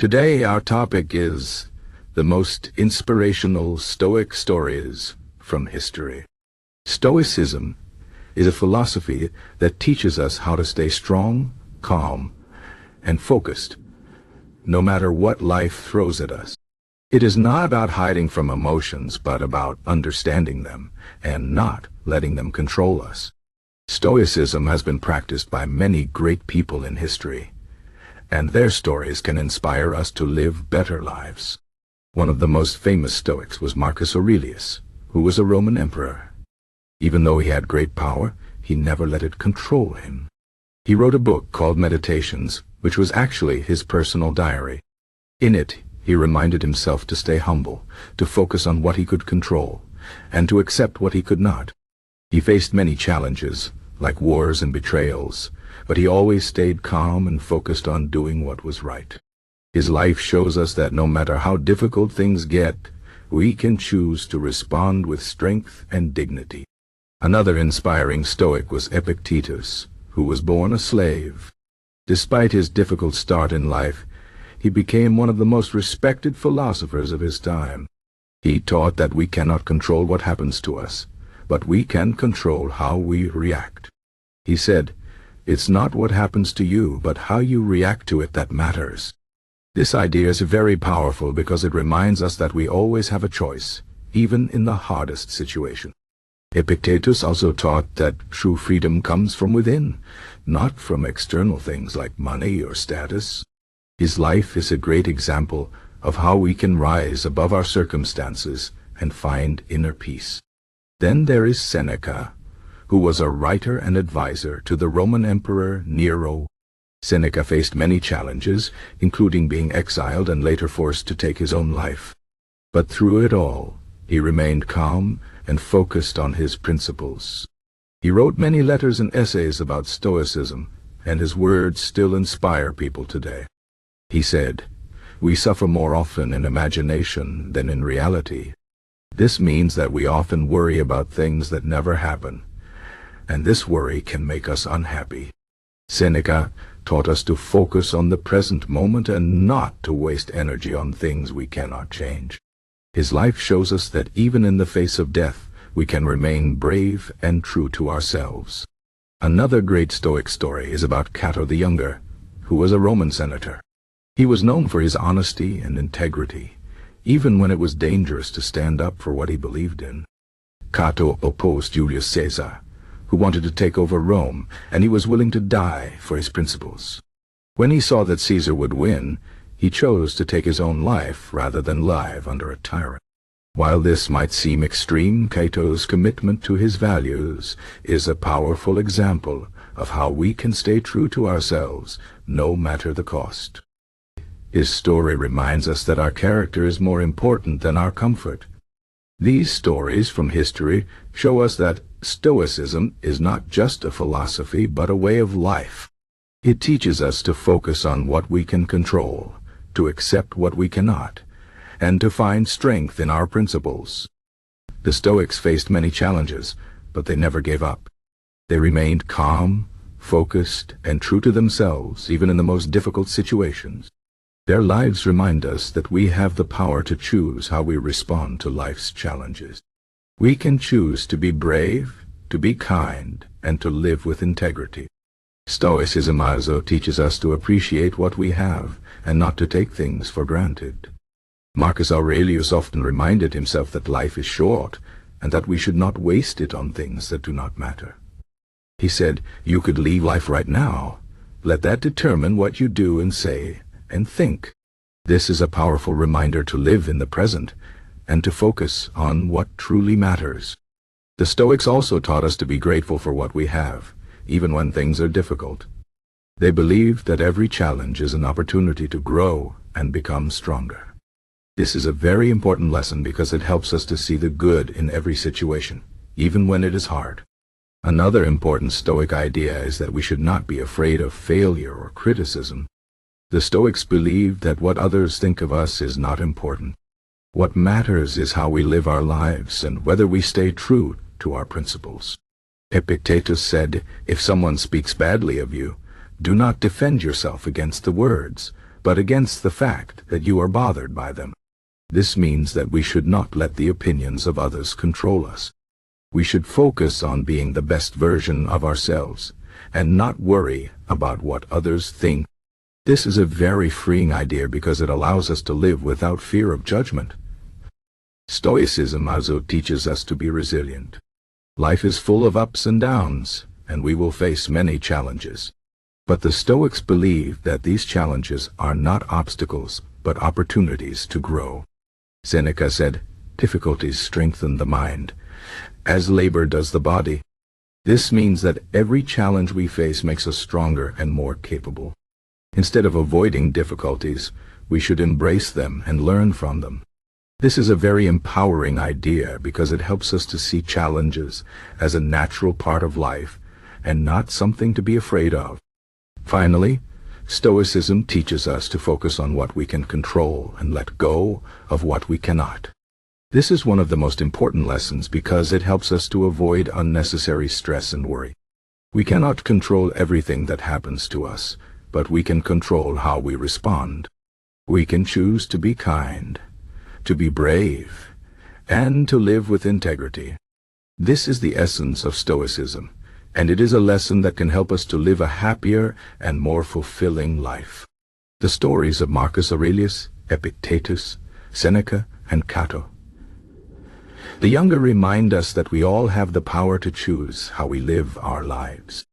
Today our topic is the most inspirational Stoic stories from history. Stoicism is a philosophy that teaches us how to stay strong, calm, and focused, no matter what life throws at us. It is not about hiding from emotions, but about understanding them and not letting them control us. Stoicism has been practiced by many great people in history, and their stories can inspire us to live better lives. One of the most famous Stoics was Marcus Aurelius, who was a Roman emperor. Even though he had great power, he never let it control him. He wrote a book called Meditations, which was actually his personal diary. In it, he reminded himself to stay humble, to focus on what he could control, and to accept what he could not. He faced many challenges, like wars and betrayals, but he always stayed calm and focused on doing what was right. His life shows us that no matter how difficult things get, we can choose to respond with strength and dignity. Another inspiring Stoic was Epictetus, who was born a slave. Despite his difficult start in life, he became one of the most respected philosophers of his time. He taught that we cannot control what happens to us, but we can control how we react. He said, "It's not what happens to you, but how you react to it that matters." This idea is very powerful because it reminds us that we always have a choice, even in the hardest situation. Epictetus also taught that true freedom comes from within, not from external things like money or status. His life is a great example of how we can rise above our circumstances and find inner peace. Then there is Seneca, who was a writer and advisor to the Roman Emperor Nero. Seneca faced many challenges, including being exiled and later forced to take his own life. But through it all, he remained calm and focused on his principles. He wrote many letters and essays about Stoicism, and his words still inspire people today. He said, "We suffer more often in imagination than in reality. This means that we often worry about things that never happen, and this worry can make us unhappy." Seneca taught us to focus on the present moment and not to waste energy on things we cannot change. His life shows us that even in the face of death, we can remain brave and true to ourselves. Another great Stoic story is about Cato the Younger, who was a Roman senator. He was known for his honesty and integrity, even when it was dangerous to stand up for what he believed in. Cato opposed Julius Caesar, who wanted to take over Rome, and he was willing to die for his principles. When he saw that Caesar would win, he chose to take his own life rather than live under a tyrant. While this might seem extreme, Cato's commitment to his values is a powerful example of how we can stay true to ourselves, no matter the cost. His story reminds us that our character is more important than our comfort. These stories from history show us that Stoicism is not just a philosophy, but a way of life. It teaches us to focus on what we can control, to accept what we cannot, and to find strength in our principles. The Stoics faced many challenges, but they never gave up. They remained calm, focused, and true to themselves, even in the most difficult situations. Their lives remind us that we have the power to choose how we respond to life's challenges. We can choose to be brave, to be kind, and to live with integrity. Stoicism also teaches us to appreciate what we have and not to take things for granted. Marcus Aurelius often reminded himself that life is short and that we should not waste it on things that do not matter. He said, "You could leave life right now. Let that determine what you do and say and think." This is a powerful reminder to live in the present and to focus on what truly matters. The Stoics also taught us to be grateful for what we have, even when things are difficult. They believed that every challenge is an opportunity to grow and become stronger. This is a very important lesson because it helps us to see the good in every situation, even when it is hard. Another important Stoic idea is that we should not be afraid of failure or criticism. The Stoics believed that what others think of us is not important. What matters is how we live our lives and whether we stay true to our principles. Epictetus said, "If someone speaks badly of you, do not defend yourself against the words, but against the fact that you are bothered by them. This means that we should not let the opinions of others control us. We should focus on being the best version of ourselves and not worry about what others think. This is a very freeing idea because it allows us to live without fear of judgment. Stoicism also teaches us to be resilient. Life is full of ups and downs, and we will face many challenges. But the Stoics believe that these challenges are not obstacles, but opportunities to grow. Seneca said, "Difficulties strengthen the mind, as labor does the body." This means that every challenge we face makes us stronger and more capable. Instead of avoiding difficulties, we should embrace them and learn from them. This is a very empowering idea because it helps us to see challenges as a natural part of life and not something to be afraid of. Finally, Stoicism teaches us to focus on what we can control and let go of what we cannot. This is one of the most important lessons because it helps us to avoid unnecessary stress and worry. We cannot control everything that happens to us, but we can control how we respond. We can choose to be kind, to be brave, and to live with integrity. This is the essence of Stoicism, and it is a lesson that can help us to live a happier and more fulfilling life. The stories of Marcus Aurelius, Epictetus, Seneca, and Cato the Younger remind us that we all have the power to choose how we live our lives.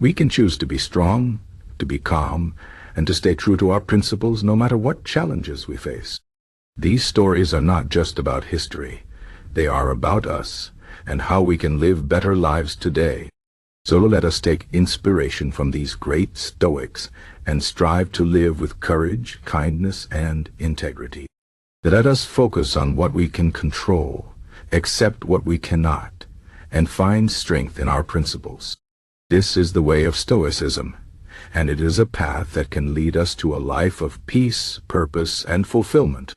We can choose to be strong, to be calm, and to stay true to our principles no matter what challenges we face. These stories are not just about history. They are about us and how we can live better lives today. So let us take inspiration from these great Stoics and strive to live with courage, kindness, and integrity. Let us focus on what we can control, accept what we cannot, and find strength in our principles. This is the way of Stoicism, and it is a path that can lead us to a life of peace, purpose, and fulfillment.